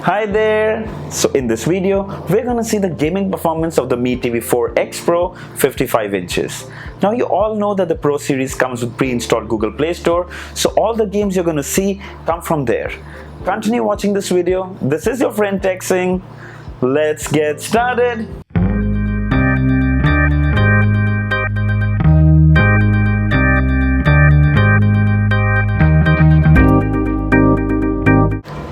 Hi there! So in this video, we're gonna see the gaming performance of the Mi TV 4X Pro 55 inches. Now you all know that the Pro series comes with pre-installed Google Play Store, so all the games you're gonna see come from there. Continue watching this video. This is your friend Tech Singh. Let's get started!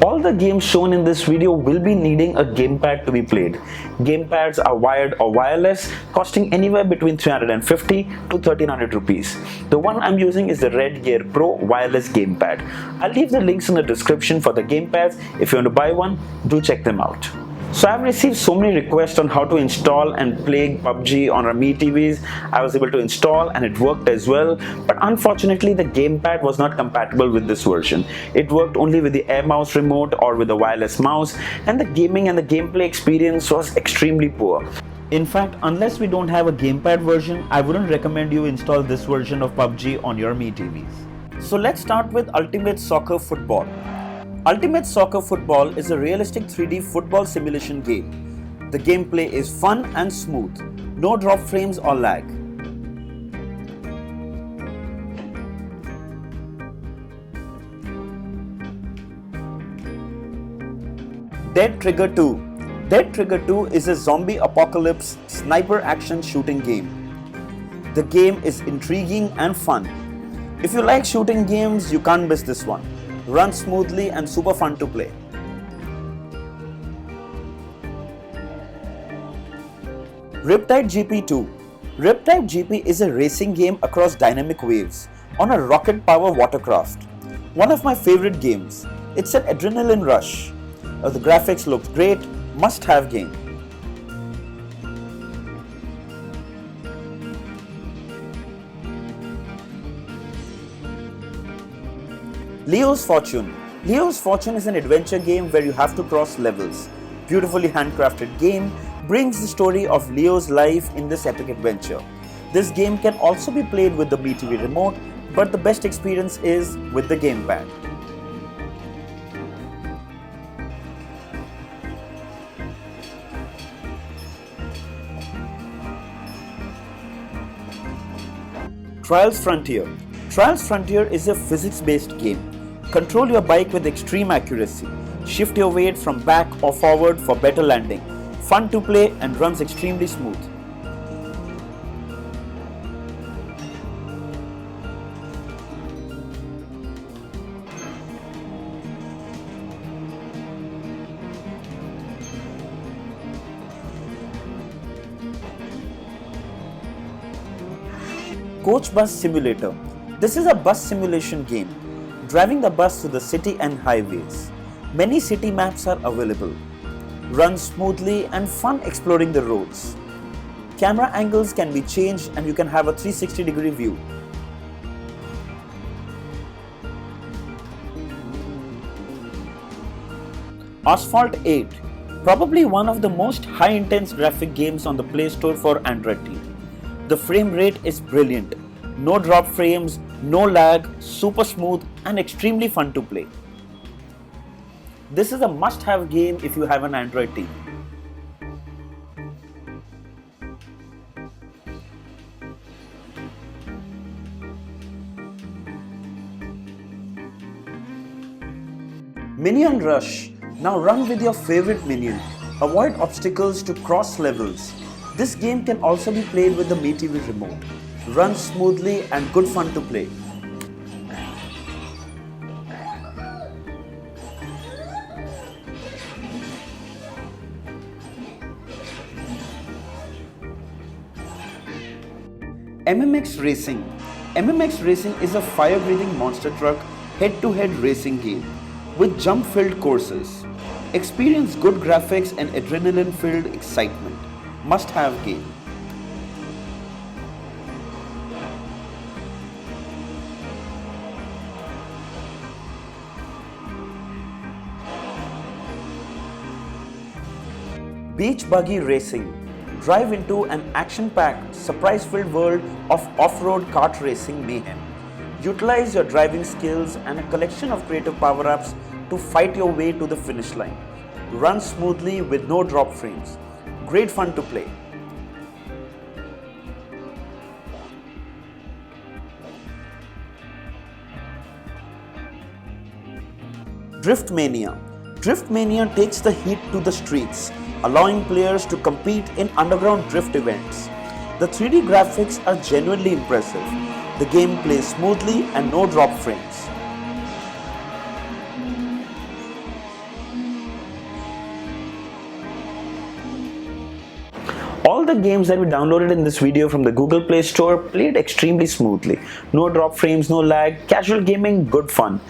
All the games shown in this video will be needing a gamepad to be played. Gamepads are wired or wireless, costing anywhere between 350 to 1300 rupees. The one I'm using is the Red Gear Pro wireless gamepad. I'll leave the links in the description for the gamepads. If you want to buy one, do check them out. So I've received so many requests on how to install and play PUBG on our Mi TVs. I was able to install and it worked as well, but unfortunately the gamepad was not compatible with this version. It worked only with the air mouse remote or with a wireless mouse, and the gaming and the gameplay experience was extremely poor. In fact, unless we don't have a gamepad version, I wouldn't recommend you install this version of PUBG on your Mi TVs. So let's start with Ultimate Soccer Football. Ultimate Soccer Football is a realistic 3D football simulation game. The gameplay is fun and smooth, no drop frames or lag. Dead Trigger 2. Dead Trigger 2 is a zombie apocalypse sniper action shooting game. The game is intriguing and fun. If you like shooting games, you can't miss this one. Runs smoothly and super fun to play. Riptide GP2. Riptide GP is a racing game across dynamic waves on a rocket power watercraft. One of my favorite games. It's an adrenaline rush. The graphics look great, must have game. Leo's Fortune. Leo's Fortune is an adventure game where you have to cross levels. Beautifully handcrafted game brings the story of Leo's life in this epic adventure. This game can also be played with the Mi TV remote, but the best experience is with the gamepad. Trials Frontier. Trials Frontier is a physics-based game. Control your bike with extreme accuracy. Shift your weight from back or forward for better landing. Fun to play and runs extremely smooth. Coach Bus Simulator. This is a bus simulation game, driving the bus through the city and highways. Many city maps are available. Runs smoothly and fun exploring the roads. Camera angles can be changed and you can have a 360-degree view. Asphalt 8. Probably one of the most high-intense graphic games on the Play Store for Android TV. The frame rate is brilliant. No drop frames, no lag, super smooth and extremely fun to play. This is a must-have game if you have an Android TV. Minion Rush. Now run with your favorite minion. Avoid obstacles to cross levels. This game can also be played with the Mi TV remote. Runs smoothly and good fun to play. MMX Racing. MMX Racing is a fire-breathing monster truck head-to-head racing game with jump-filled courses. Experience good graphics and adrenaline-filled excitement. Must-have game. Beach Buggy Racing. Drive into an action-packed, surprise-filled world of off-road kart racing mayhem. Utilize your driving skills and a collection of creative power-ups to fight your way to the finish line. runs smoothly with no drop frames. Great fun to play. Drift Mania. Drift Mania takes the heat to the streets, allowing players to compete in underground drift events. The 3D graphics are genuinely impressive. The game plays smoothly and no drop frames. All the games that we downloaded in this video from the Google Play Store played extremely smoothly. No drop frames, no lag, casual gaming, good fun.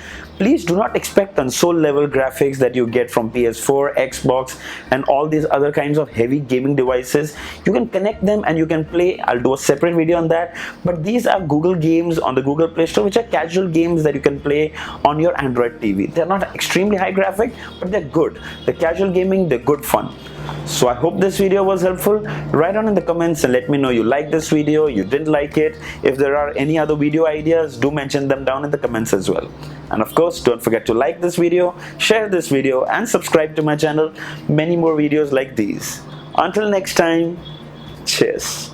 Please do not expect console level graphics that you get from PS4, Xbox and all these other kinds of heavy gaming devices. You can connect them and you can play. I'll do a separate video on that. But these are Google games on the Google Play Store, which are casual games that you can play on your Android TV. They're not extremely high graphic, but they're good. They're casual gaming, they're good fun. So I hope this video was helpful. Write down in the comments and let me know you liked this video, you didn't like it. If there are any other video ideas, do mention them down in the comments as well. And of course, don't forget to like this video, share this video and subscribe to my channel. Many more videos like these. Until next time, cheers.